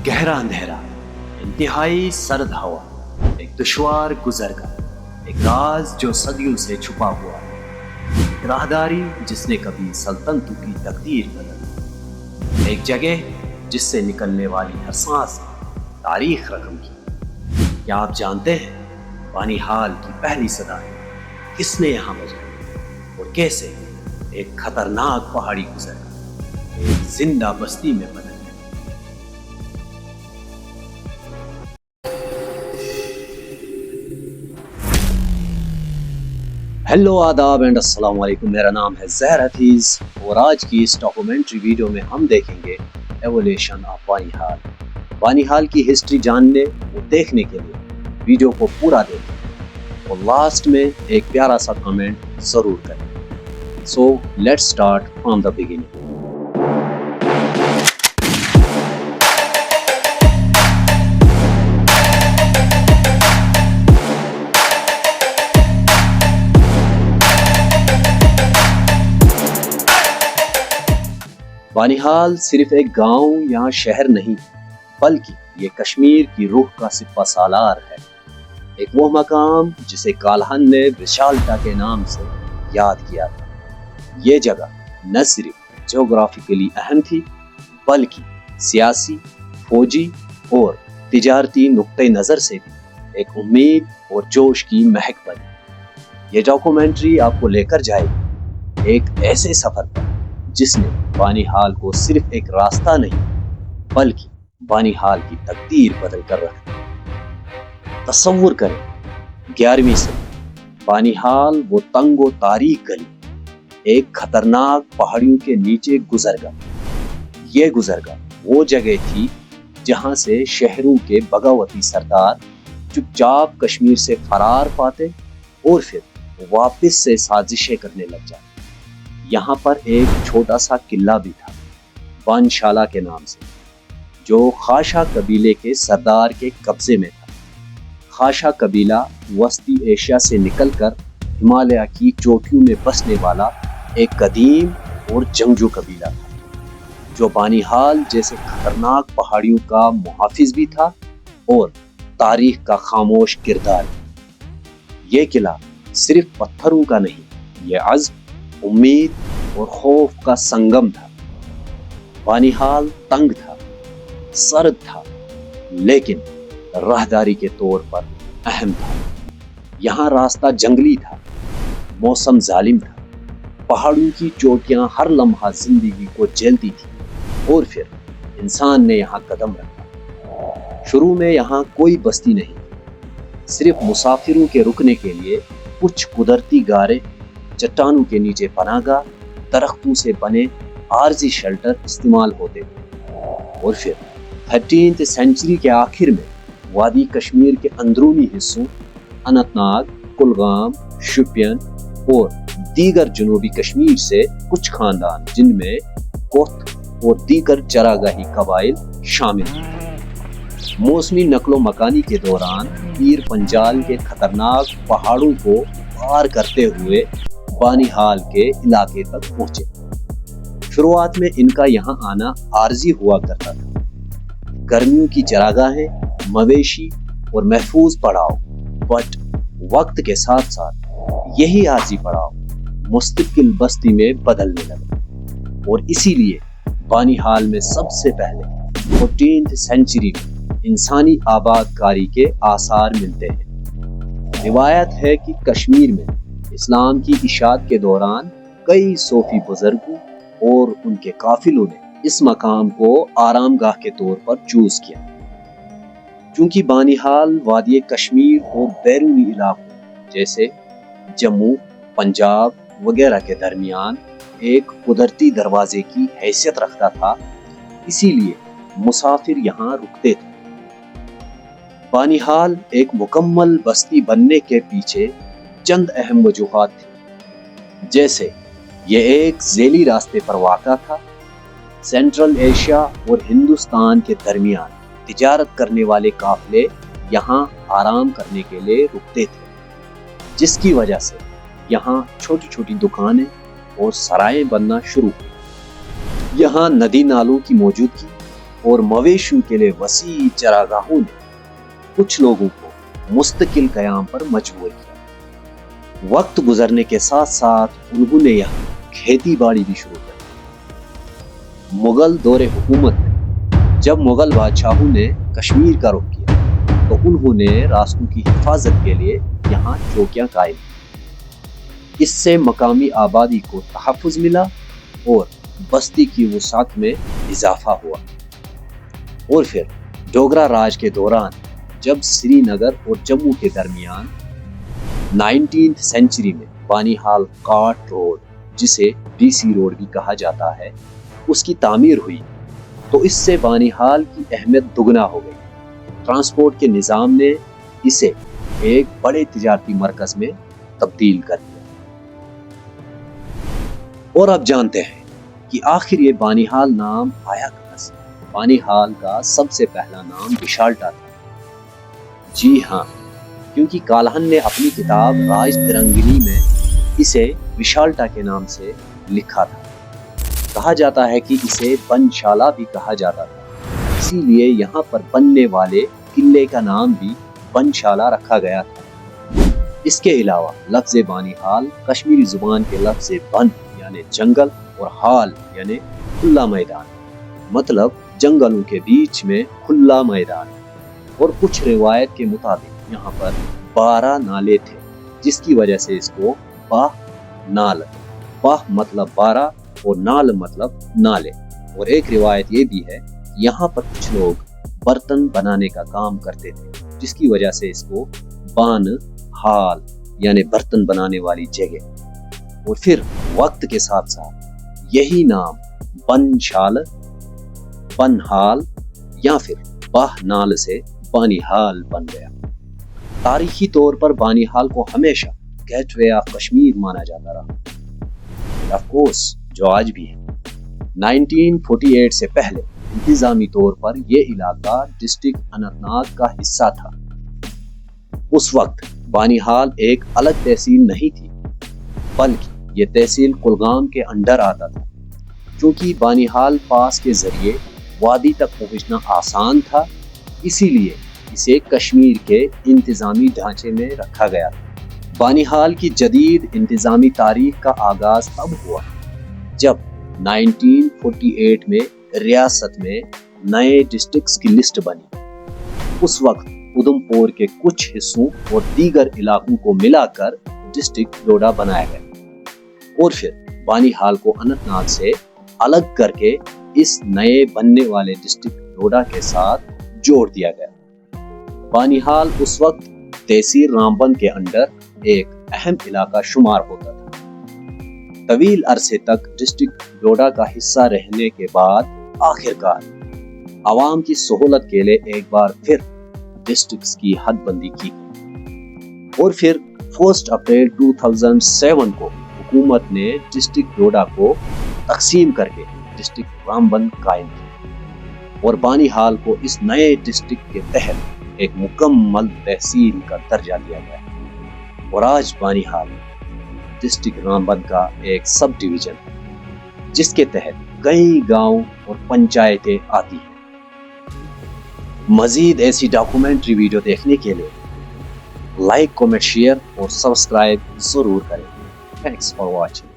गहरा अंधेरा, इंतहाई सर्द हवा, एक दुश्वार गुजरगाह, एक राज जो सदियों से छुपा हुआ है, एक राहदारी जिसने कभी सल्तनतों की तकदीर बदली, एक जगह जिससे निकलने वाली हर सांस तारीख रकम की। क्या आप जानते हैं बानिहाल की पहली सदाएं किसने यहाँ बजाई और कैसे एक खतरनाक पहाड़ी गुजरगाह एक जिंदा बस्ती में बदल गई? हेलो, आदाब एंड अस्सलाम वालेकुम। मेरा नाम है ज़हर हफीज और आज की इस डॉक्यूमेंट्री वीडियो में हम देखेंगे एवोल्यूशन ऑफ बानिहाल। बानिहाल की हिस्ट्री जानने और देखने के लिए वीडियो को पूरा देखें और लास्ट में एक प्यारा सा कमेंट ज़रूर करें। So let's start from the beginning. Banihal सिर्फ एक गांव या शहर नहीं, बल्कि ये कश्मीर की रूह का सिपा सालार है। एक वो मकाम जिसे काल्हन ने विशालता के नाम से याद किया था। ये जगह न सिर्फ ज्योग्राफिकली अहम थी, बल्कि सियासी, फौजी और तिजारती नुक्ते नज़र से भी एक उम्मीद और जोश की महक बनी। ये डॉक्यूमेंट्री आपको लेकर जाएगी एक ऐसे सफर पर जिसने बानिहाल को सिर्फ एक रास्ता नहीं, बल्कि बानिहाल की तकदीर बदल कर रख दी। तसव्वुर करें 11वीं सदी, बानिहाल वो तंग व तारीख गली एक खतरनाक पहाड़ियों के नीचे गुजरगाह। ये गुजरगाह वो जगह थी जहां से शहरों के बगावती सरदार चुपचाप कश्मीर से फरार पाते और फिर वापस से साजिशें करने लग जाते। यहाँ पर एक छोटा सा किला भी था बानशाला के नाम से, जो खाशा कबीले के सरदार के कब्जे में था। खाशा कबीला वस्ती एशिया से निकलकर हिमालय की चोटियों में बसने वाला एक कदीम और जंगजू कबीला था, जो बानिहाल जैसे खतरनाक पहाड़ियों का मुहाफिज भी था और तारीख का खामोश किरदार। ये किला सिर्फ पत्थरों का नहीं, ये अज़्म, उम्मीद और खौफ का संगम था। बानिहाल तंग था, सर्द था, लेकिन राहदारी के तौर पर अहम था। यहाँ रास्ता जंगली था, मौसम जालिम था, पहाड़ों की चोटियां हर लम्हा जिंदगी को झेलती थी और फिर इंसान ने यहाँ कदम रखा। शुरू में यहाँ कोई बस्ती नहीं, सिर्फ मुसाफिरों के रुकने के लिए कुछ कुदरती गारे, चट्टानों के नीचे पनाहगाह, दरख्तों से बने आरजी शेल्टर इस्तेमाल होते थे। और फिर 13वीं सेंचुरी के आखिर में वादी कश्मीर के अंदरूनी हिस्सों अनंतनाग, कुलगाम, शोपियान और दीगर जनूबी कश्मीर से कुछ खानदान, जिनमें कोथ और दीगर चरागाही कबाइल शामिल थे, मौसमी नकलो मकानी के दौरान पीर पंजाल के खतरनाक पहाड़ों को पार करते हुए बानिहाल के इलाके तक पहुंचे। शुरुआत में इनका यहाँ आना आर्जी हुआ करता था। गर्मियों की चरागाहें, मवेशी और महफूज पड़ाव, बट वक्त के साथ साथ यही आर्जी पड़ाव मुस्तकिल बस्ती में बदलने लगा और इसीलिए बानिहाल में सबसे पहले 14वीं सेंचुरी में इंसानी आबादकारी के आसार मिलते हैं। रिवायत है कि कश्मीर में इस्लाम की इशाअत के दौरान कई सूफी बुजुर्गों और उनके काफिलों ने इस मकाम को आरामगाह के तौर पर चूज किया। क्योंकि बानिहाल वादी कश्मीर और बैरूनी इलाकों जैसे जम्मू, पंजाब वगैरह के दरमियान एक कुदरती दरवाजे की हैसियत रखता था, इसीलिए मुसाफिर यहाँ रुकते थे। बानिहाल एक मुकम्मल बस्ती बनने के पीछे चंद अहम वजूहात थी, जैसे ये एक झेली रास्ते पर वाक़ा था। सेंट्रल एशिया और हिंदुस्तान के दरमियान तिजारत करने वाले काफिले यहाँ आराम करने के लिए रुकते थे, जिसकी वजह से यहाँ छोटी छोटी दुकानें और सराएं बनना शुरू हुई। यहाँ नदी नालों की मौजूदगी, और मवेशियों के लिए वसी चरागाहों ने कुछ लोगों को मुस्तकिल कयाम पर मजबूर किया। वक्त गुजरने के साथ साथ उन्होंने यहाँ खेती बाड़ी भी शुरू कर। मुगल दौरे हुकूमत में जब मुगल बादशाहों ने कश्मीर का रुख किया तो उन्होंने रास्तों की हिफाजत के लिए यहाँ चौकियां कायम की। इससे मकामी आबादी को तहफ़्फ़ुज़ मिला और बस्ती की वसाअत में इजाफा हुआ। और फिर डोगरा राज के दौरान जब श्रीनगर और जम्मू के दरमियान 19th सेंचुरी में बानिहाल काट रोड, जिसे डीसी रोड भी कहा जाता है, उसकी तामीर हुई तो इससे बानिहाल की अहमियत दुगना हो गई। ट्रांसपोर्ट के निज़ाम ने इसे एक बड़े तिजारती मरकज़ में तब्दील कर दिया। और अब जानते हैं कि आखिर ये बानिहाल नाम आया कहाँ से। बानिहाल का सबसे पहला नाम विशाल्टा था। जी हाँ, क्योंकि काल्हन ने अपनी किताब राज तिरंगिनी में इसे विशाल्टा के नाम से लिखा था। कहा जाता है कि इसे बनशाला भी कहा जाता था, इसीलिए यहाँ पर बनने वाले किले का नाम भी बनशाला रखा गया था। इसके अलावा लफ्ज़ बानिहाल कश्मीरी जुबान के लफ्ज़ बन यानी जंगल और हाल यानी खुला मैदान, मतलब जंगलों के बीच में खुला मैदान। और कुछ रिवायत के मुताबिक यहाँ पर 12 नाले थे, जिसकी वजह से इसको बाह नाल, बाह मतलब 12 और नाल मतलब नाले। और एक रिवायत ये भी है यहाँ पर कुछ लोग बर्तन बनाने का काम करते थे, जिसकी वजह से इसको बान हाल यानी बर्तन बनाने वाली जगह। और फिर वक्त के साथ साथ यही नाम बनशाल, बनहाल या फिर बाहनाल से बानिहाल बन गया। तारीखी तौर पर बानिहाल को हमेशा गेटवे ऑफ कश्मीर माना जाता रहा, ऑफ कोर्स जो आज भी है। 1948 से पहले इंतजामी तौर पर यह इलाका डिस्ट्रिक्ट अनंतनाग का हिस्सा था। उस वक्त बानिहाल एक अलग तहसील नहीं थी, बल्कि ये तहसील कुलगाम के अंडर आता था। क्योंकि बानिहाल पास के जरिए वादी तक पहुंचना आसान था, इसीलिए इसे कश्मीर के इंतजामी ढांचे में रखा गया था। बानिहाल की जदीद इंतजामी तारीख का आगाज तब हुआ जब 1948 में रियासत में नए डिस्ट्रिक्ट्स की लिस्ट बनी। उस वक्त उधमपुर के कुछ हिस्सों और दीगर इलाकों को मिलाकर डिस्ट्रिक्ट डोडा बनाया गया और फिर बानिहाल को अनंतनाग से अलग करके इस नए बनने वाले डिस्ट्रिक्ट डोडा के साथ जोड़ दिया गया। बानिहाल उस वक्त तहसील रामबन के अंडर एक अहम इलाका शुमार होता था। तवील अरसे तक डिस्ट्रिक्ट डोडा का हिस्सा रहने के बाद आखिरकार आवाम की सहूलत के लिए एक बार फिर डिस्ट्रिक्ट्स की हदबंदी की गई। और फिर 1 अप्रैल 2007 को हुकूमत ने डिस्ट्रिक्ट डोडा को तकसीम करके डिस्ट्रिक्ट रामबन कायम किया और बानिहाल को इस नए डिस्ट्रिक्ट के तहत एक मुकम्मल तहसील का दर्जा दिया गया। और आज बानिहाल डिस्ट्रिक्ट रामबन का एक सब डिवीजन है, जिसके तहत कई गांव और पंचायतें आती हैं। मजीद ऐसी डॉक्यूमेंट्री वीडियो देखने के लिए लाइक, कमेंट, शेयर और सब्सक्राइब जरूर करें। Thanks for watching.